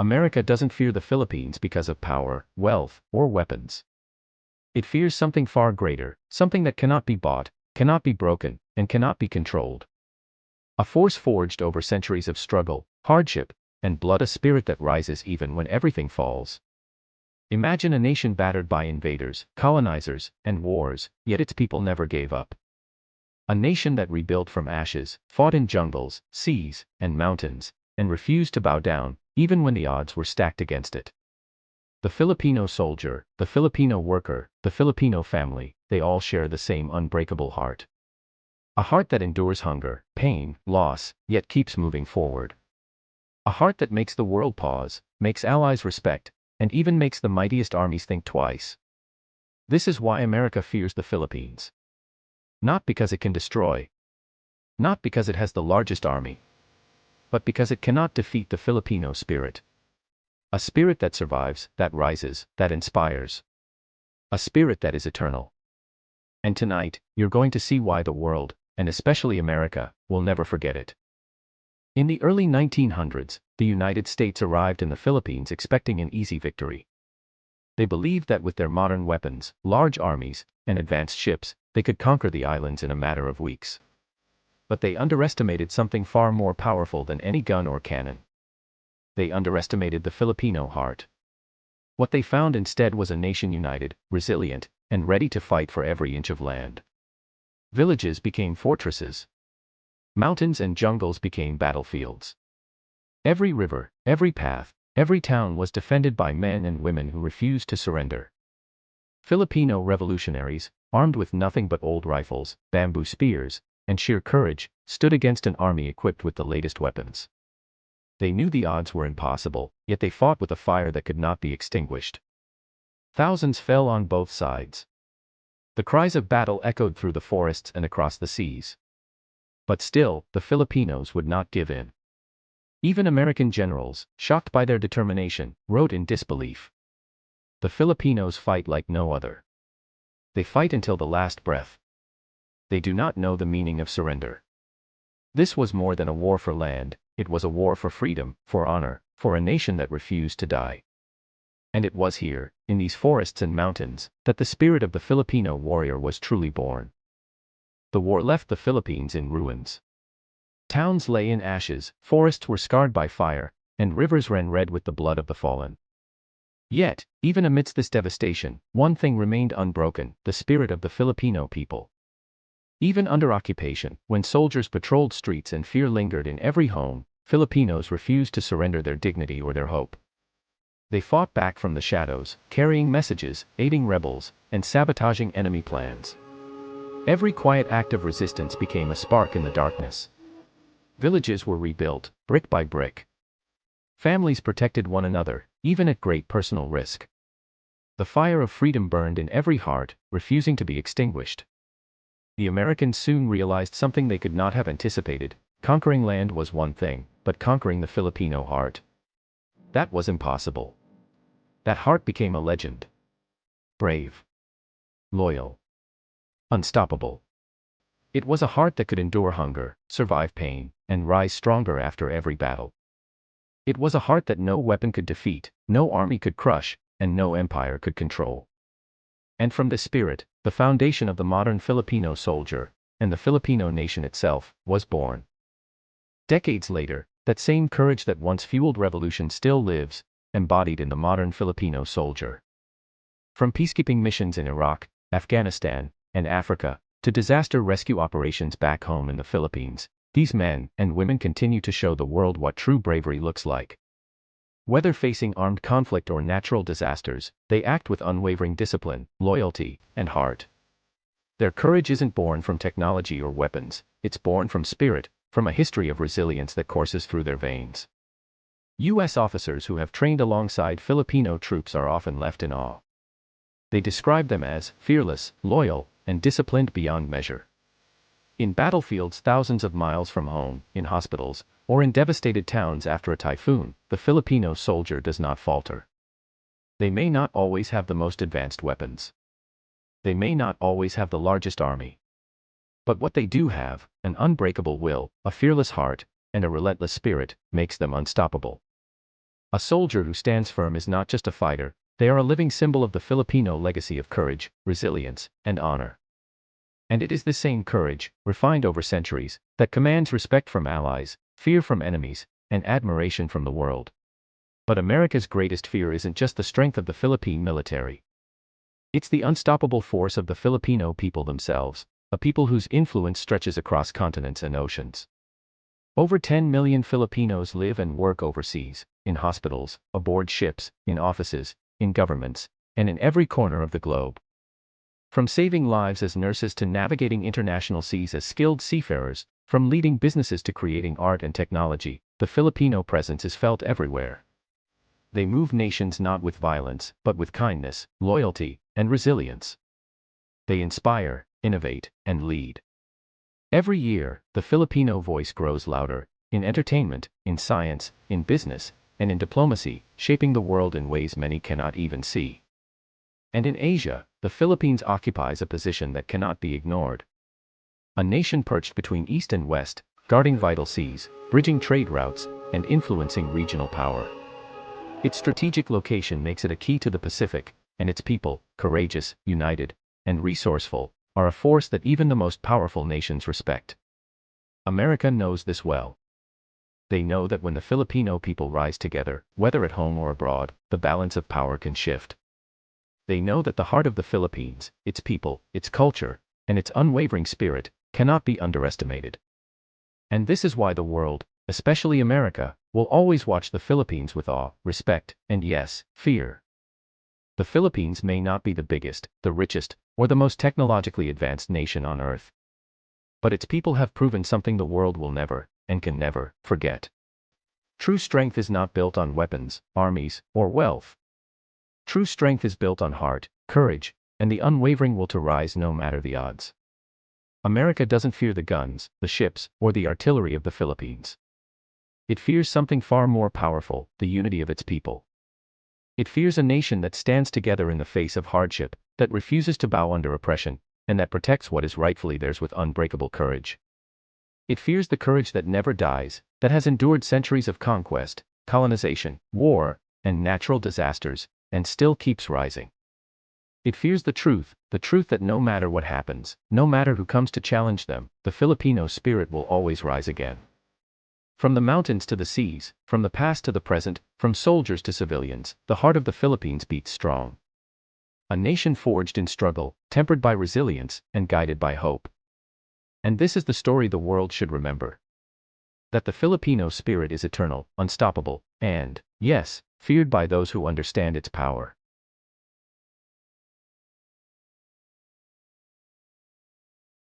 America doesn't fear the Philippines because of power, wealth, or weapons. It fears something far greater, something that cannot be bought, cannot be broken, and cannot be controlled. A force forged over centuries of struggle, hardship, and blood, a spirit that rises even when everything falls. Imagine a nation battered by invaders, colonizers, and wars, yet its people never gave up. A nation that rebuilt from ashes, fought in jungles, seas, and mountains, and refused to bow down, even when the odds were stacked against it. The Filipino soldier, the Filipino worker, the Filipino family, they all share the same unbreakable heart. A heart that endures hunger, pain, loss, yet keeps moving forward. A heart that makes the world pause, makes allies respect, and even makes the mightiest armies think twice. This is why America fears the Philippines. Not because it can destroy. Not because it has the largest army. But because it cannot defeat the Filipino spirit. A spirit that survives, that rises, that inspires. A spirit that is eternal. And tonight, you're going to see why the world, and especially America, will never forget it. In the early 1900s, the United States arrived in the Philippines expecting an easy victory. They believed that with their modern weapons, large armies, and advanced ships, they could conquer the islands in a matter of weeks. But they underestimated something far more powerful than any gun or cannon. They underestimated the Filipino heart. What they found instead was a nation united, resilient, and ready to fight for every inch of land. Villages became fortresses. Mountains and jungles became battlefields. Every river, every path, every town was defended by men and women who refused to surrender. Filipino revolutionaries, armed with nothing but old rifles, bamboo spears, and sheer courage, stood against an army equipped with the latest weapons. They knew the odds were impossible, yet they fought with a fire that could not be extinguished. Thousands fell on both sides. The cries of battle echoed through the forests and across the seas. But still, the Filipinos would not give in. Even American generals, shocked by their determination, wrote in disbelief. The Filipinos fight like no other. They fight until the last breath. They do not know the meaning of surrender. This was more than a war for land, it was a war for freedom, for honor, for a nation that refused to die. And it was here, in these forests and mountains, that the spirit of the Filipino warrior was truly born. The war left the Philippines in ruins. Towns lay in ashes, forests were scarred by fire, and rivers ran red with the blood of the fallen. Yet, even amidst this devastation, one thing remained unbroken, the spirit of the Filipino people. Even under occupation, when soldiers patrolled streets and fear lingered in every home, Filipinos refused to surrender their dignity or their hope. They fought back from the shadows, carrying messages, aiding rebels, and sabotaging enemy plans. Every quiet act of resistance became a spark in the darkness. Villages were rebuilt, brick by brick. Families protected one another, even at great personal risk. The fire of freedom burned in every heart, refusing to be extinguished. The Americans soon realized something they could not have anticipated. Conquering land was one thing, but conquering the Filipino heart, that was impossible. That heart became a legend. Brave. Loyal. Unstoppable. It was a heart that could endure hunger, survive pain, and rise stronger after every battle. It was a heart that no weapon could defeat, no army could crush, and no empire could control. And from this spirit, the foundation of the modern Filipino soldier, and the Filipino nation itself, was born. Decades later, that same courage that once fueled revolution still lives, embodied in the modern Filipino soldier. From peacekeeping missions in Iraq, Afghanistan, and Africa, to disaster rescue operations back home in the Philippines, these men and women continue to show the world what true bravery looks like. Whether facing armed conflict or natural disasters, they act with unwavering discipline, loyalty, and heart. Their courage isn't born from technology or weapons, it's born from spirit, from a history of resilience that courses through their veins. U.S. officers who have trained alongside Filipino troops are often left in awe. They describe them as fearless, loyal, and disciplined beyond measure. In battlefields thousands of miles from home, in hospitals, or in devastated towns after a typhoon, the Filipino soldier does not falter. They may not always have the most advanced weapons. They may not always have the largest army. But what they do have, an unbreakable will, a fearless heart, and a relentless spirit, makes them unstoppable. A soldier who stands firm is not just a fighter, they are a living symbol of the Filipino legacy of courage, resilience, and honor. And it is the same courage, refined over centuries, that commands respect from allies, fear from enemies, and admiration from the world. But America's greatest fear isn't just the strength of the Philippine military. It's the unstoppable force of the Filipino people themselves, a people whose influence stretches across continents and oceans. Over 10 million Filipinos live and work overseas, in hospitals, aboard ships, in offices, in governments, and in every corner of the globe. From saving lives as nurses to navigating international seas as skilled seafarers, from leading businesses to creating art and technology, the Filipino presence is felt everywhere. They move nations not with violence, but with kindness, loyalty, and resilience. They inspire, innovate, and lead. Every year, the Filipino voice grows louder, in entertainment, in science, in business, and in diplomacy, shaping the world in ways many cannot even see. And in Asia, the Philippines occupies a position that cannot be ignored. A nation perched between East and West, guarding vital seas, bridging trade routes, and influencing regional power. Its strategic location makes it a key to the Pacific, and its people, courageous, united, and resourceful, are a force that even the most powerful nations respect. America knows this well. They know that when the Filipino people rise together, whether at home or abroad, the balance of power can shift. They know that the heart of the Philippines, its people, its culture, and its unwavering spirit, cannot be underestimated. And this is why the world, especially America, will always watch the Philippines with awe, respect, and yes, fear. The Philippines may not be the biggest, the richest, or the most technologically advanced nation on Earth. But its people have proven something the world will never, and can never, forget. True strength is not built on weapons, armies, or wealth. True strength is built on heart, courage, and the unwavering will to rise no matter the odds. America doesn't fear the guns, the ships, or the artillery of the Philippines. It fears something far more powerful, the unity of its people. It fears a nation that stands together in the face of hardship, that refuses to bow under oppression, and that protects what is rightfully theirs with unbreakable courage. It fears the courage that never dies, that has endured centuries of conquest, colonization, war, and natural disasters, and still keeps rising. It fears the truth that no matter what happens, no matter who comes to challenge them, the Filipino spirit will always rise again. From the mountains to the seas, from the past to the present, from soldiers to civilians, the heart of the Philippines beats strong. A nation forged in struggle, tempered by resilience, and guided by hope. And this is the story the world should remember. That the Filipino spirit is eternal, unstoppable, and, yes, feared by those who understand its power.